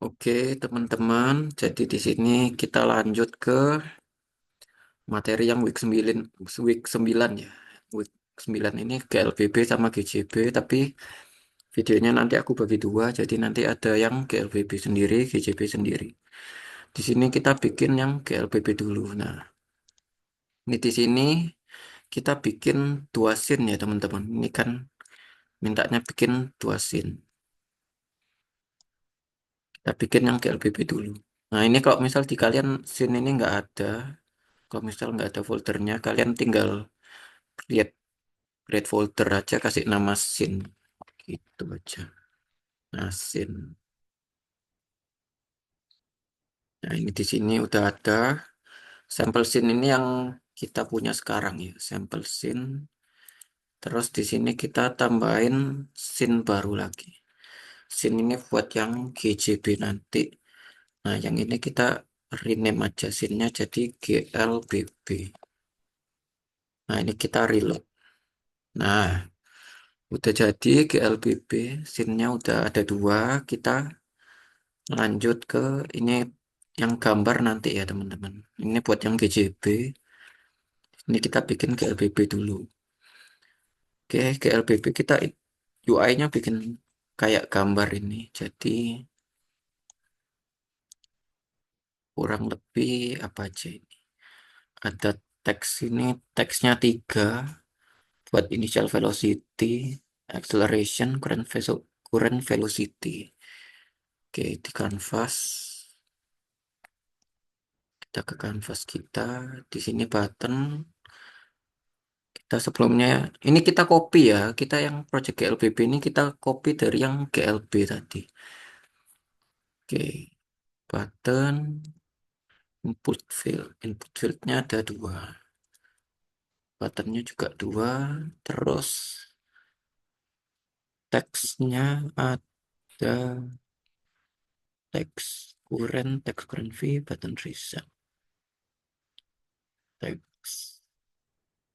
Oke, teman-teman. Jadi di sini kita lanjut ke materi yang week 9 ya. Week 9 ini GLBB sama GJB, tapi videonya nanti aku bagi dua. Jadi nanti ada yang GLBB sendiri, GJB sendiri. Di sini kita bikin yang GLBB dulu. Nah, ini di sini kita bikin dua scene ya, teman-teman. Ini kan mintanya bikin dua scene. Kita bikin yang GLBB dulu. Nah, ini kalau misal di kalian scene ini nggak ada, kalau misal nggak ada foldernya, kalian tinggal create create folder aja, kasih nama scene gitu aja. Nah, scene. Nah, ini di sini udah ada sampel scene ini yang kita punya sekarang ya, sampel scene. Terus di sini kita tambahin scene baru lagi. Scene ini buat yang GJB nanti. Nah, yang ini kita rename aja scene-nya jadi GLBB. Nah, ini kita reload. Nah, udah jadi GLBB, scene-nya udah ada dua. Kita lanjut ke ini yang gambar nanti ya, teman-teman. Ini buat yang GJB. Ini kita bikin GLBB dulu. Oke, GLBB kita UI-nya bikin kayak gambar ini. Jadi kurang lebih apa aja ini? Ada teks ini, teksnya tiga buat initial velocity, acceleration, current velocity. Oke, di canvas. Kita ke canvas kita. Di sini button. Kita sebelumnya, ini kita copy ya. Kita yang project GLBB ini kita copy dari yang GLB tadi. Oke, button, input field. Input fieldnya ada dua. Buttonnya juga dua. Terus teksnya ada teks current V, button reset.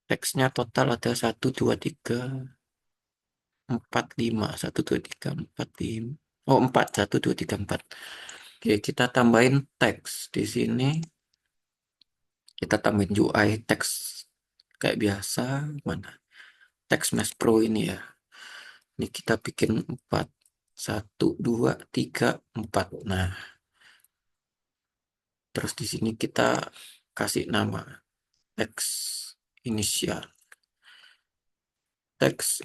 Teksnya total ada 1, 2, 3, 4, 5. 1, 2, 3, 4, 5. Oh, 4. 1, 2, 3, 4. Oke, kita tambahin teks di sini. Kita tambahin UI teks kayak biasa. Mana? Teks Mesh Pro ini ya. Ini kita bikin 4. 1, 2, 3, 4. Nah, terus di sini kita kasih nama teks inisial. Teks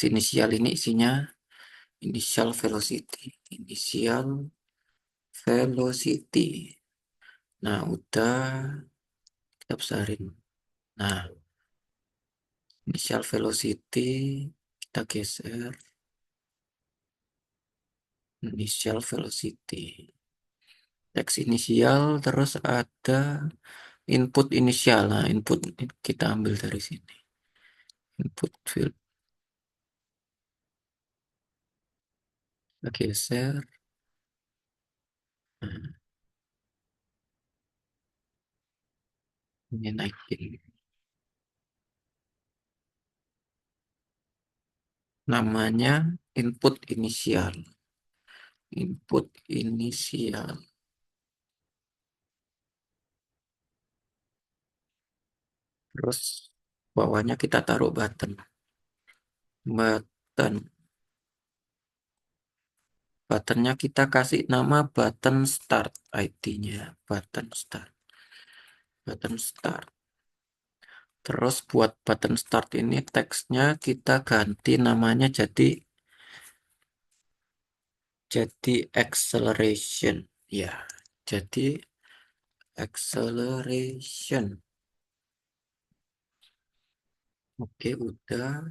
inisial ini isinya initial velocity. Initial velocity. Nah, udah kita besarin. Nah, initial velocity kita geser. Initial velocity. Teks inisial terus ada input inisial. Nah, input kita ambil dari sini. Input field kita geser. Nah, ini naikin. Namanya input inisial. Input inisial. Terus bawahnya kita taruh button. Button. Buttonnya kita kasih nama button start, ID-nya. Button start. Button start. Terus buat button start ini teksnya kita ganti namanya jadi acceleration. Ya, jadi acceleration. Oke, udah.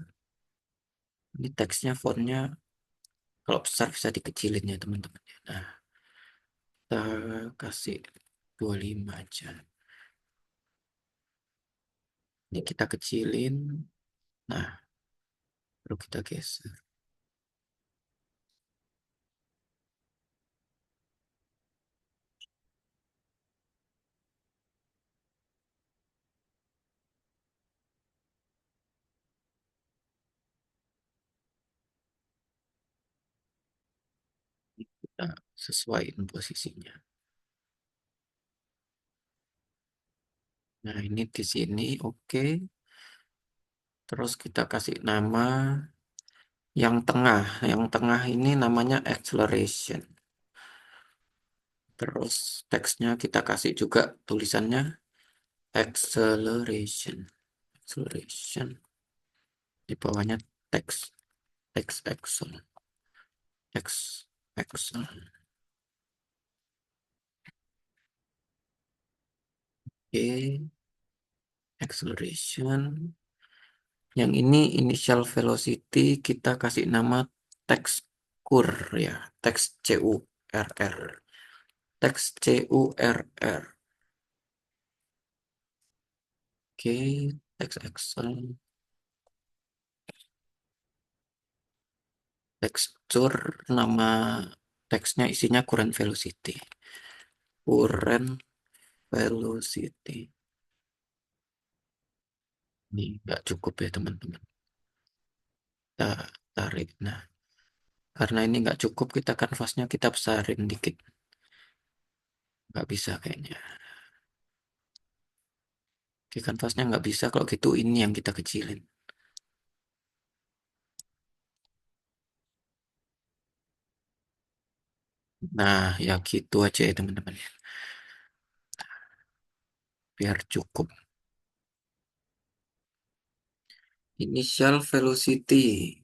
Ini teksnya fontnya kalau besar bisa dikecilin ya, teman-teman. Nah, kita kasih 25 aja. Ini kita kecilin. Nah, baru kita geser. Nah, sesuaiin posisinya. Nah, ini di sini oke. Terus kita kasih nama yang tengah. Yang tengah ini namanya acceleration. Terus teksnya kita kasih juga tulisannya acceleration. Acceleration. Di bawahnya teks. Teks Excel. Teks Excel. Oke. Acceleration. Yang ini initial velocity kita kasih nama teks CUR ya. Teks CURR. Teks CURR. Oke, teks Excel. Tekstur nama teksnya isinya current velocity. Current velocity. Ini nggak cukup ya teman-teman. Kita tarik. Nah, karena ini nggak cukup, kita kanvasnya kita besarin dikit. Nggak bisa kayaknya. Oke, kanvasnya nggak bisa. Kalau gitu ini yang kita kecilin. Nah, ya gitu aja ya teman-teman. Biar cukup. Initial velocity.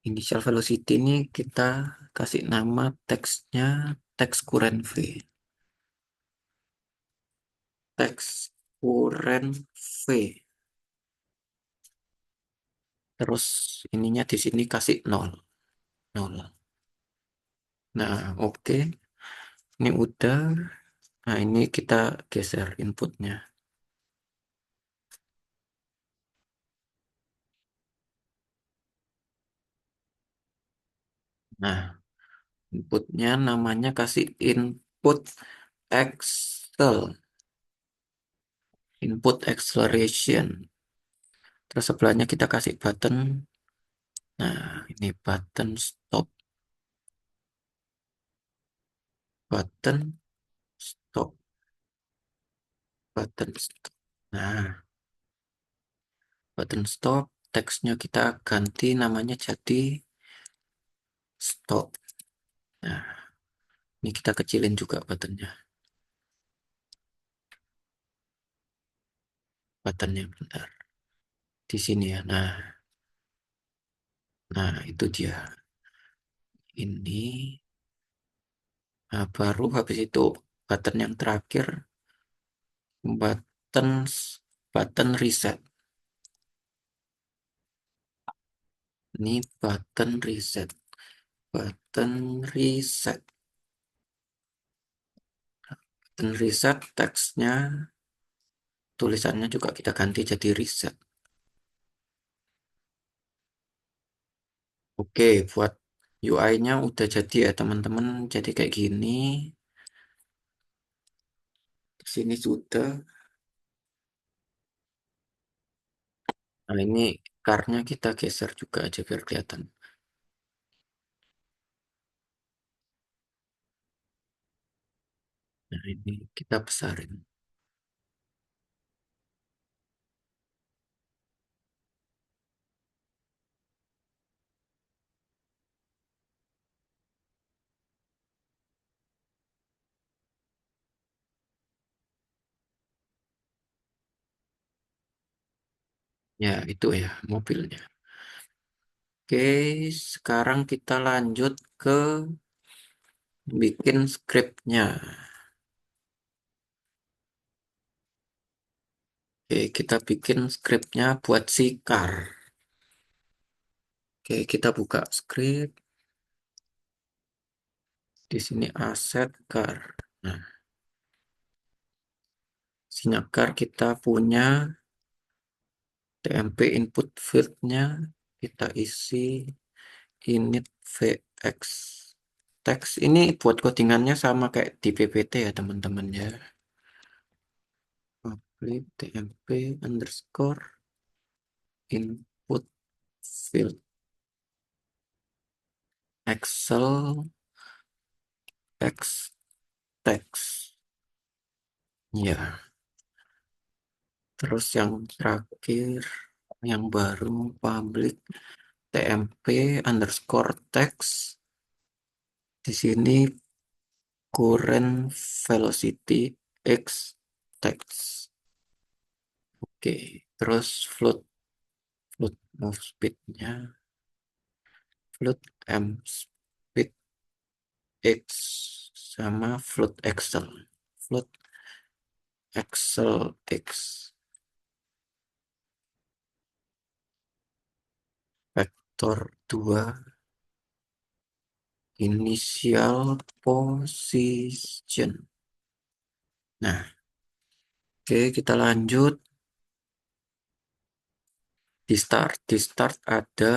Initial velocity ini kita kasih nama teksnya teks current V. Teks current V. Terus ininya di sini kasih 0. 0. Nah, oke. Ini udah. Nah, ini kita geser inputnya. Nah, inputnya namanya kasih input Excel. Input acceleration. Terus sebelahnya kita kasih button. Nah, ini button stop. Button stop. Button stop. Nah, button stop. Teksnya kita ganti namanya jadi stop. Nah, ini kita kecilin juga buttonnya. Buttonnya bentar. Di sini ya. Nah, itu dia. Ini. Nah, baru habis itu button yang terakhir. Button button reset. Ini button reset. Button reset. Button reset teksnya, tulisannya juga kita ganti jadi reset. Oke, buat UI-nya udah jadi ya teman-teman. Jadi kayak gini. Di sini sudah. Nah, ini car-nya kita geser juga aja biar kelihatan. Nah, ini kita besarin. Ya, itu ya mobilnya. Oke, sekarang kita lanjut ke bikin skripnya. Oke, kita bikin skripnya buat si car. Oke, kita buka script. Di sini aset car. Nah, sini car kita punya TMP input fieldnya. Kita isi init vx. Teks ini buat codingannya sama kayak di PPT ya teman-teman ya. Public TMP underscore input field Excel X text. Ya, terus yang terakhir, yang baru public tmp underscore text. Di sini current velocity x text. Oke, terus float float move speednya, float m speed x sama float excel, float excel x vektor 2 initial position. Nah, oke, kita lanjut. Di startnya ada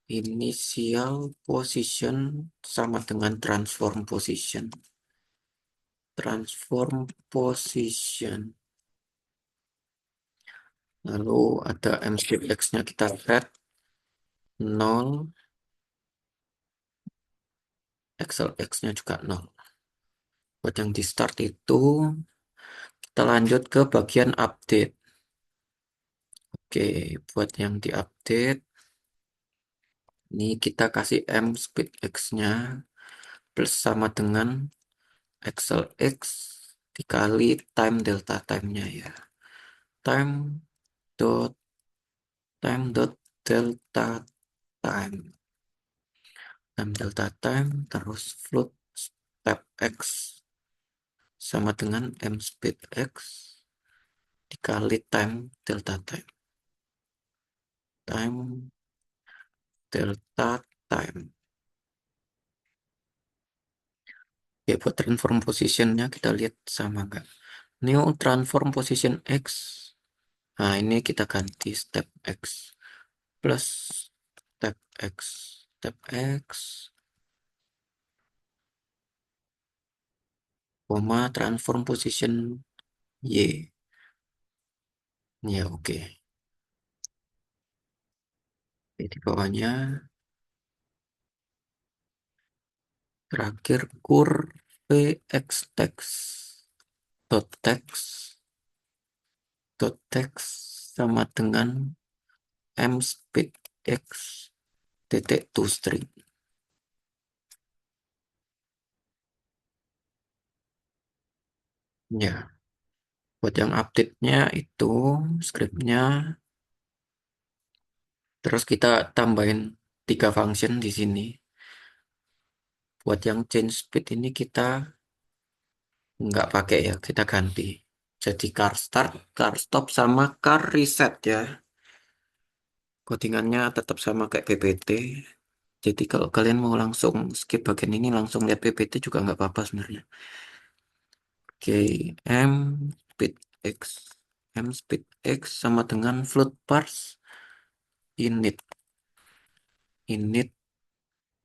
initial position sama dengan transform position. Lalu ada mspeed x-nya kita set 0, excel x-nya juga 0. Buat yang di start itu, kita lanjut ke bagian update. Oke, buat yang di update, ini kita kasih m speed x-nya plus sama dengan excel x dikali time delta time-nya ya. Time dot delta time. Time delta time terus float step x sama dengan m speed x dikali time delta time. Time delta time. Ya, buat transform positionnya kita lihat sama nggak. New transform position x. Nah, ini kita ganti step x plus step x, step x, koma transform position y. Ya, oke. Di bawahnya terakhir curve x text dot text sama dengan m speed x titik to string. Ya, buat yang update-nya itu scriptnya, terus kita tambahin 3 function di sini. Buat yang change speed ini kita nggak pakai ya, kita ganti. Jadi car start, car stop, sama car reset ya. Codingannya tetap sama kayak PPT. Jadi kalau kalian mau langsung skip bagian ini, langsung lihat PPT juga nggak apa-apa sebenarnya. Oke, M speed X. M speed X sama dengan float parse init. Init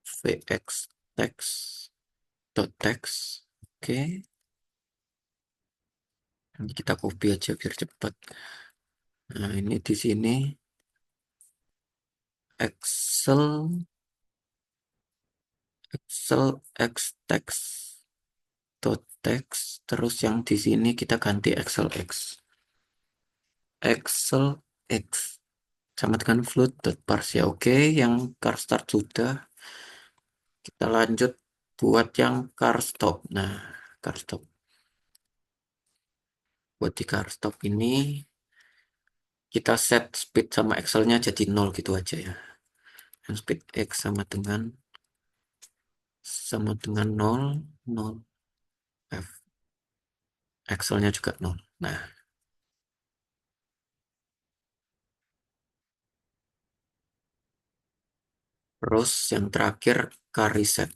Vx text dot text. Oke, ini kita copy aja biar cepat. Nah, ini di sini Excel x text dot text, terus yang di sini kita ganti Excel x sama dengan float dot parse ya. Oke, yang car start sudah. Kita lanjut buat yang car stop. Nah, car stop, buat di car stop ini kita set speed sama Excel-nya jadi 0 gitu aja ya. Yang speed x sama dengan 0, 0 f, Excel-nya juga 0. Nah, terus yang terakhir car reset,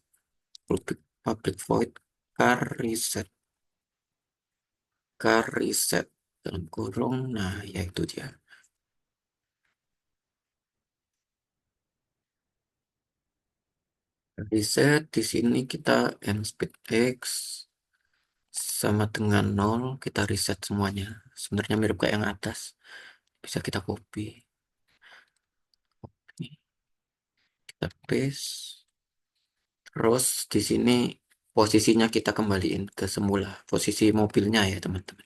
public void car reset dalam kurung. Nah, yaitu dia. Reset di sini kita m speed x sama dengan 0, kita reset semuanya. Sebenarnya mirip kayak yang atas, bisa kita copy. kita paste. Terus di sini posisinya kita kembaliin ke semula, posisi mobilnya ya teman-teman.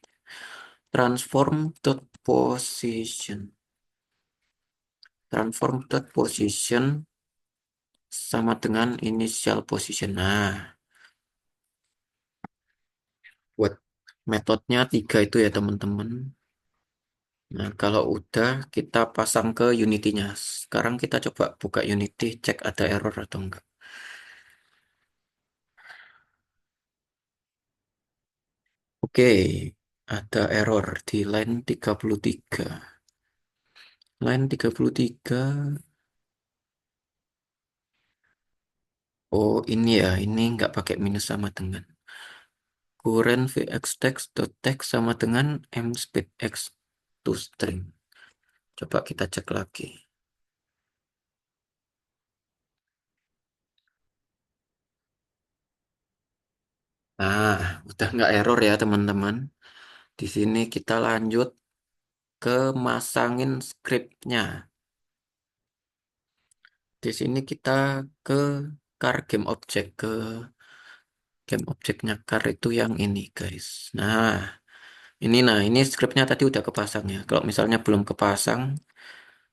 Transform dot position. Transform dot position sama dengan initial position. Nah, buat metodenya 3 itu ya teman-teman. Nah, kalau udah kita pasang ke Unity-nya. Sekarang kita coba buka Unity, cek ada error atau enggak. Oke, ada error di line 33. Line 33. Oh, ini ya, ini nggak pakai minus sama dengan current vx text dot text sama dengan mspeed x to string. Coba kita cek lagi. Nah, udah nggak error ya teman-teman. Di sini kita lanjut ke masangin scriptnya. Di sini kita ke car game object, ke game objeknya car itu yang ini guys. Nah, ini scriptnya tadi udah kepasang ya. Kalau misalnya belum kepasang,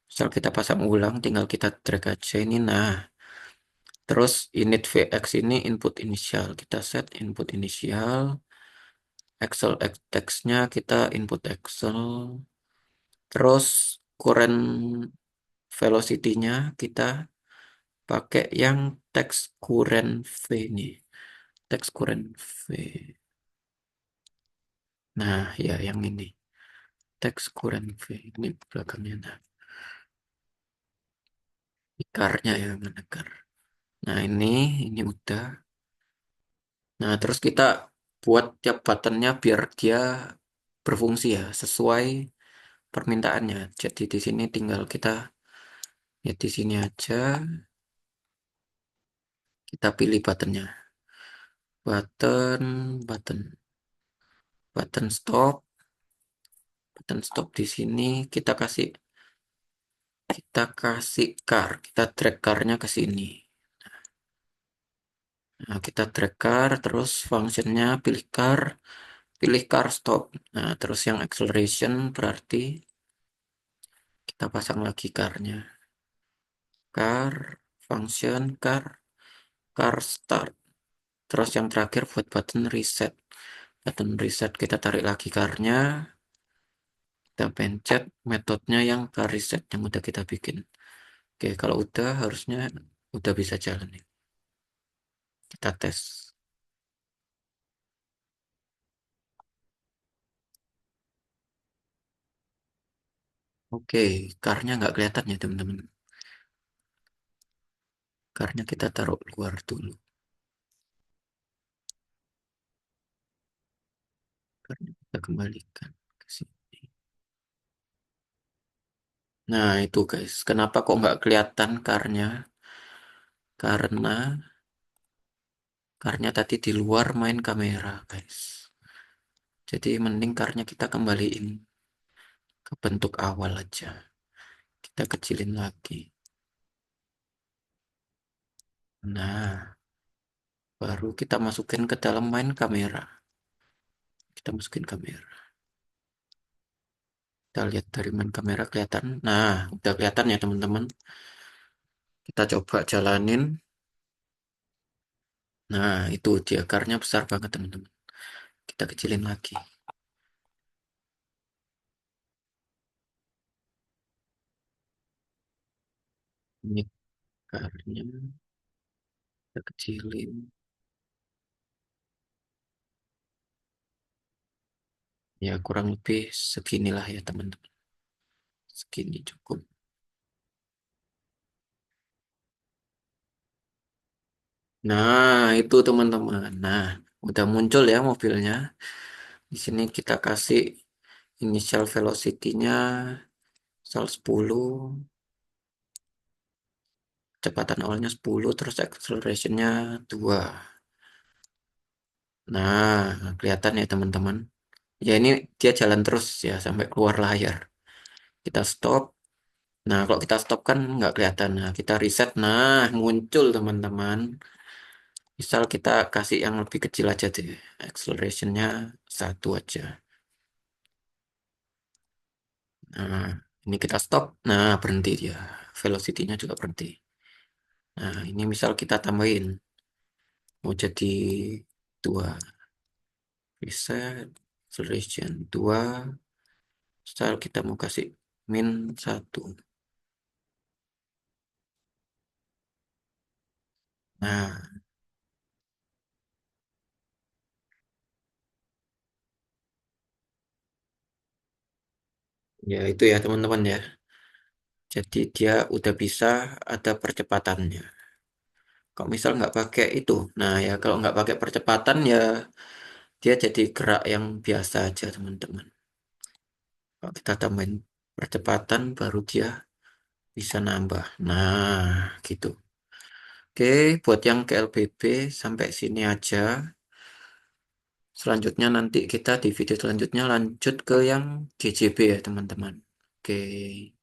misal kita pasang ulang, tinggal kita drag aja ini. Nah, terus init vx ini input inisial. Kita set input inisial. Excel text-nya kita input Excel. Terus current velocity-nya kita pakai yang text current V ini. Text current V. Nah, ya yang ini. Text current V. Ini belakangnya. Nah, ikarnya ya, mana car. Nah, ini udah. Nah, terus kita buat tiap buttonnya biar dia berfungsi ya, sesuai permintaannya. Jadi di sini tinggal kita ya di sini aja kita pilih buttonnya. Button, button stop, button stop di sini kita kasih car, kita drag carnya ke sini. Nah, kita drag car, terus functionnya pilih car stop. Nah, terus yang acceleration berarti kita pasang lagi carnya. Car, function, car start. Terus yang terakhir buat button reset. Button reset kita tarik lagi carnya, kita pencet metodenya yang car reset yang udah kita bikin. Oke, kalau udah harusnya udah bisa jalan nih. Kita tes. Oke, carnya nggak kelihatan ya teman-teman. Carnya kita taruh luar dulu. Carnya kita kembalikan ke sini. Nah itu guys, kenapa kok nggak kelihatan carnya? Karena tadi di luar main kamera guys. Jadi mending carnya kita kembaliin ke bentuk awal aja. Kita kecilin lagi. Nah, baru kita masukin ke dalam main kamera. Kita masukin kamera. Kita lihat dari main kamera kelihatan. Nah, udah kelihatan ya teman-teman. Kita coba jalanin. Nah, itu dia karnya besar banget teman-teman. Kita kecilin lagi. Ini karnya kita kecilin. Ya, kurang lebih seginilah ya teman-teman. Segini cukup. Nah, itu teman-teman. Nah, udah muncul ya mobilnya. Di sini kita kasih initial velocity-nya misal 10, kecepatan awalnya 10, terus acceleration-nya 2. Nah, kelihatan ya teman-teman. Ya ini dia jalan terus ya sampai keluar layar. Kita stop. Nah, kalau kita stop kan nggak kelihatan. Nah, kita reset. Nah, muncul teman-teman. Misal kita kasih yang lebih kecil aja deh. Accelerationnya 1 aja. Nah, ini kita stop. Nah, berhenti dia. Velocity-nya juga berhenti. Nah, ini misal kita tambahin. Mau jadi 2. Reset. Acceleration 2. Misal kita mau kasih -1. Nah, ya itu ya teman-teman ya. Jadi dia udah bisa ada percepatannya. Kalau misal nggak pakai itu, nah ya kalau nggak pakai percepatan ya dia jadi gerak yang biasa aja teman-teman. Kalau kita tambahin percepatan baru dia bisa nambah. Nah, gitu. Oke, buat yang KLBB sampai sini aja. Selanjutnya nanti kita di video selanjutnya lanjut ke yang GJB ya teman-teman. Oke.